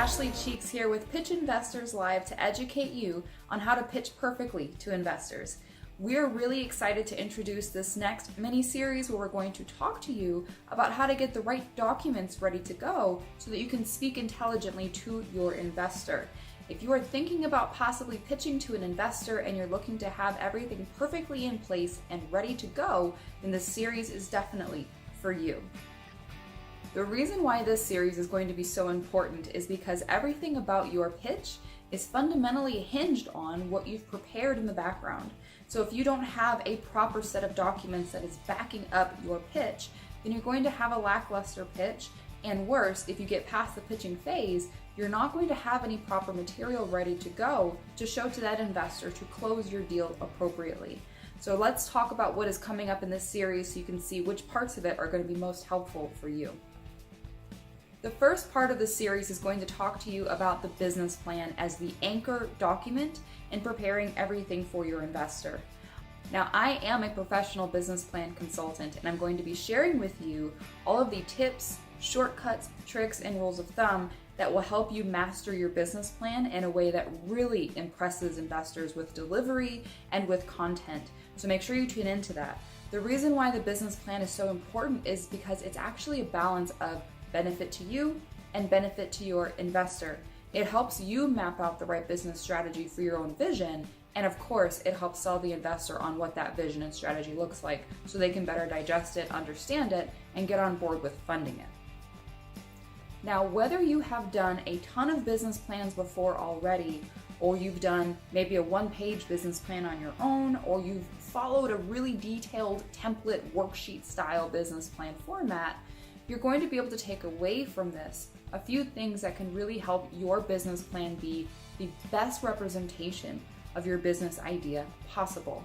Ashley Cheeks here with Pitch Investors Live to educate you on how to pitch perfectly to investors. We're really excited to introduce this next mini-series where we're going to talk to you about how to get the right documents ready to go so that you can speak intelligently to your investor. If you are thinking about possibly pitching to an investor and you're looking to have everything perfectly in place and ready to go, then this series is definitely for you. The reason why this series is going to be so important is because everything about your pitch is fundamentally hinged on what you've prepared in the background. So if you don't have a proper set of documents that is backing up your pitch, then you're going to have a lackluster pitch, and worse, if you get past the pitching phase, you're not going to have any proper material ready to go to show to that investor to close your deal appropriately. So let's talk about what is coming up in this series so you can see which parts of it are going to be most helpful for you. The first part of the series is going to talk to you about the business plan as the anchor document in preparing everything for your investor. Now, I am a professional business plan consultant, and I'm going to be sharing with you all of the tips, shortcuts, tricks, and rules of thumb that will help you master your business plan in a way that really impresses investors with delivery and with content. So make sure you tune into that. The reason why the business plan is so important is because it's actually a balance of benefit to you and benefit to your investor. It helps you map out the right business strategy for your own vision, and of course, it helps sell the investor on what that vision and strategy looks like so they can better digest it, understand it, and get on board with funding it. Now, whether you have done a ton of business plans before already, or you've done maybe a one-page business plan on your own, or you've followed a really detailed template worksheet style business plan format, you're going to be able to take away from this a few things that can really help your business plan be the best representation of your business idea possible.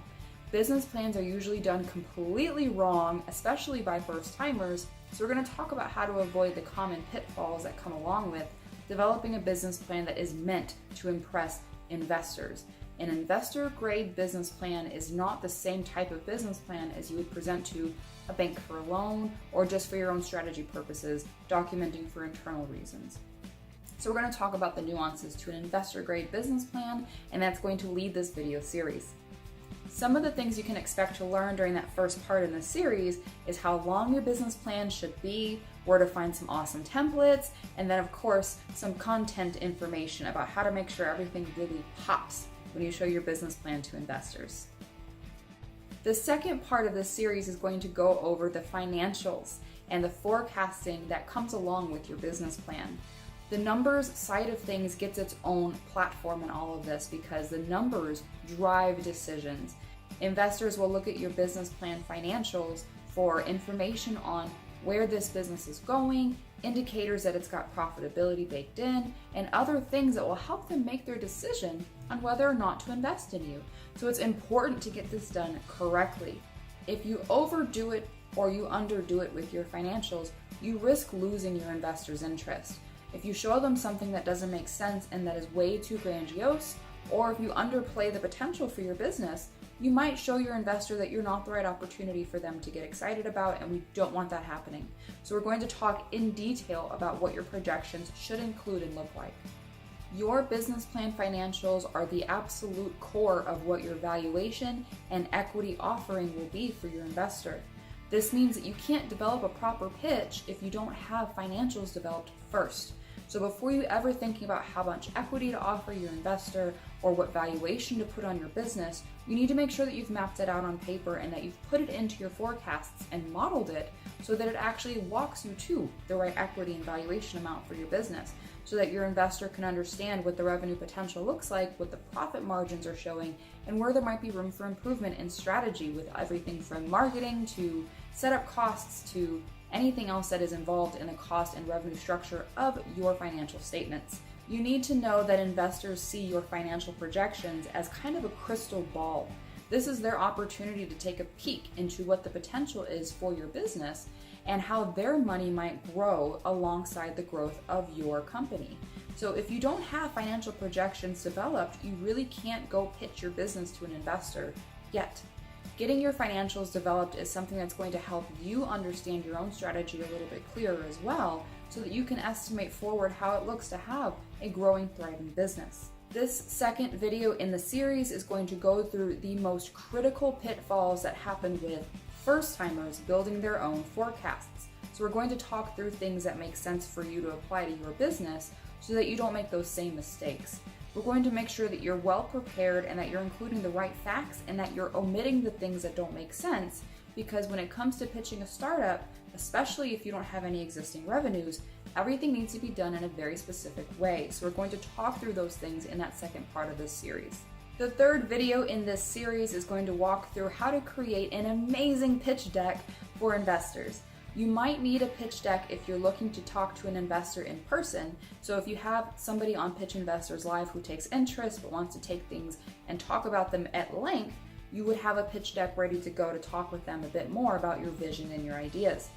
Business plans are usually done completely wrong, especially by first timers, so we're going to talk about how to avoid the common pitfalls that come along with developing a business plan that is meant to impress investors. An investor-grade business plan is not the same type of business plan as you would present to a bank for a loan or just for your own strategy purposes, documenting for internal reasons. So we're going to talk about the nuances to an investor-grade business plan, and that's going to lead this video series. Some of the things you can expect to learn during that first part in the series is how long your business plan should be, where to find some awesome templates, and then of course some content information about how to make sure everything really pops when you show your business plan to investors. The second part of this series is going to go over the financials and the forecasting that comes along with your business plan. The numbers side of things gets its own platform in all of this because the numbers drive decisions. Investors will look at your business plan financials for information on where this business is going, indicators that it's got profitability baked in, and other things that will help them make their decision on whether or not to invest in you. So it's important to get this done correctly. If you overdo it or you underdo it with your financials, you risk losing your investors' interest. If you show them something that doesn't make sense and that is way too grandiose, or if you underplay the potential for your business, you might show your investor that you're not the right opportunity for them to get excited about, and we don't want that happening. So we're going to talk in detail about what your projections should include and look like. Your business plan financials are the absolute core of what your valuation and equity offering will be for your investor. This means that you can't develop a proper pitch if you don't have financials developed first. So before you ever thinking about how much equity to offer your investor or what valuation to put on your business, you need to make sure that you've mapped it out on paper and that you've put it into your forecasts and modeled it so that it actually walks you to the right equity and valuation amount for your business, so that your investor can understand what the revenue potential looks like, what the profit margins are showing, and where there might be room for improvement in strategy with everything from marketing to setup costs to anything else that is involved in the cost and revenue structure of your financial statements. You need to know that investors see your financial projections as kind of a crystal ball. This is their opportunity to take a peek into what the potential is for your business and how their money might grow alongside the growth of your company. So if you don't have financial projections developed, you really can't go pitch your business to an investor yet. Getting your financials developed is something that's going to help you understand your own strategy a little bit clearer as well, so that you can estimate forward how it looks to have a growing, thriving business. This second video in the series is going to go through the most critical pitfalls that happen with first-timers building their own forecasts. So we're going to talk through things that make sense for you to apply to your business so that you don't make those same mistakes. We're going to make sure that you're well prepared and that you're including the right facts and that you're omitting the things that don't make sense, because when it comes to pitching a startup, especially if you don't have any existing revenues, everything needs to be done in a very specific way. So we're going to talk through those things in that second part of this series. The third video in this series is going to walk through how to create an amazing pitch deck for investors. You might need a pitch deck if you're looking to talk to an investor in person. So if you have somebody on Pitch Investors Live who takes interest but wants to take things and talk about them at length, you would have a pitch deck ready to go to talk with them a bit more about your vision and your ideas.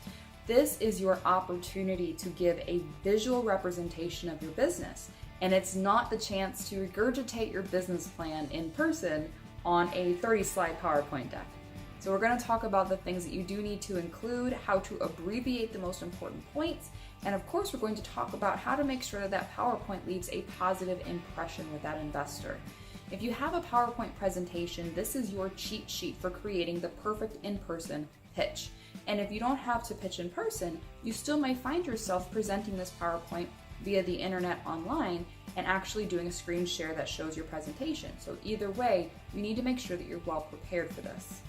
This is your opportunity to give a visual representation of your business, and it's not the chance to regurgitate your business plan in person on a 30-slide PowerPoint deck. So we're going to talk about the things that you do need to include, how to abbreviate the most important points, and of course we're going to talk about how to make sure that that PowerPoint leaves a positive impression with that investor. If you have a PowerPoint presentation, this is your cheat sheet for creating the perfect in-person pitch. And if you don't have to pitch in person, you still may find yourself presenting this PowerPoint via the internet online and actually doing a screen share that shows your presentation. So either way, you need to make sure that you're well prepared for this.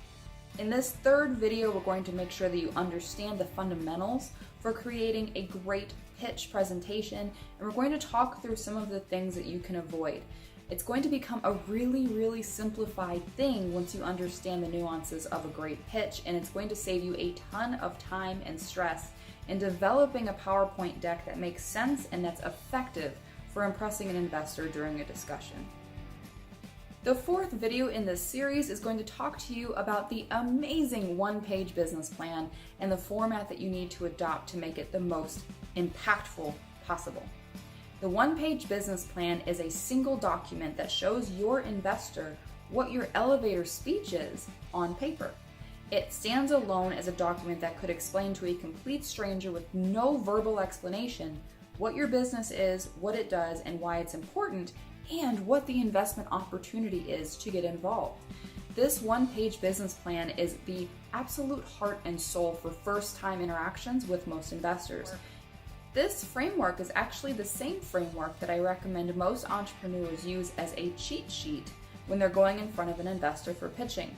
In this third video, we're going to make sure that you understand the fundamentals for creating a great pitch presentation, and we're going to talk through some of the things that you can avoid. It's going to become a really simplified thing once you understand the nuances of a great pitch, and it's going to save you a ton of time and stress in developing a PowerPoint deck that makes sense and that's effective for impressing an investor during a discussion. The fourth video in this series is going to talk to you about the amazing one-page business plan and the format that you need to adopt to make it the most impactful possible. The one-page business plan is a single document that shows your investor what your elevator speech is on paper. It stands alone as a document that could explain to a complete stranger with no verbal explanation what your business is, what it does, and why it's important, and what the investment opportunity is to get involved. This one-page business plan is the absolute heart and soul for first-time interactions with most investors. This framework is actually the same framework that I recommend most entrepreneurs use as a cheat sheet when they're going in front of an investor for pitching.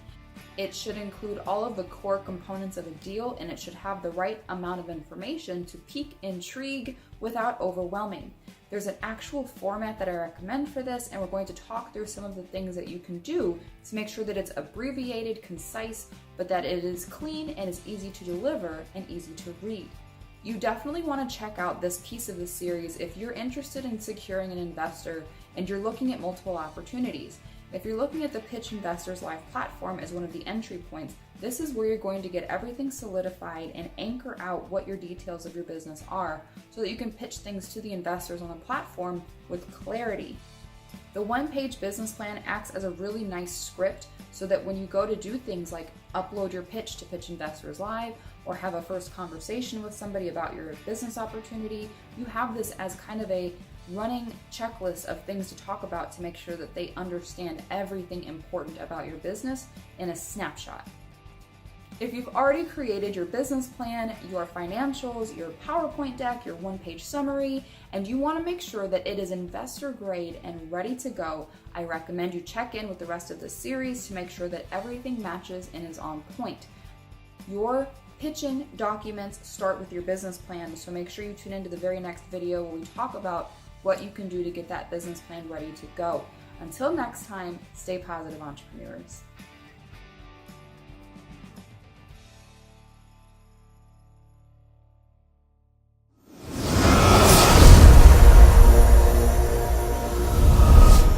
It should include all of the core components of a deal, and it should have the right amount of information to pique intrigue without overwhelming. There's an actual format that I recommend for this, and we're going to talk through some of the things that you can do to make sure that it's abbreviated, concise, but that it is clean and is easy to deliver and easy to read. You definitely want to check out this piece of the series if you're interested in securing an investor and you're looking at multiple opportunities. If you're looking at the Pitch Investors Live platform as one of the entry points, this is where you're going to get everything solidified and anchor out what your details of your business are so that you can pitch things to the investors on the platform with clarity. The one-page business plan acts as a really nice script so that when you go to do things like upload your pitch to Pitch Investors Live or have a first conversation with somebody about your business opportunity, you have this as kind of a running checklist of things to talk about to make sure that they understand everything important about your business in a snapshot. If you've already created your business plan, your financials, your PowerPoint deck, your one-page summary, and you want to make sure that it is investor grade and ready to go, I recommend you check in with the rest of the series to make sure that everything matches and is on point. Your pitching documents start with your business plan, so make sure you tune into the very next video where we talk about what you can do to get that business plan ready to go. Until next time, stay positive, entrepreneurs.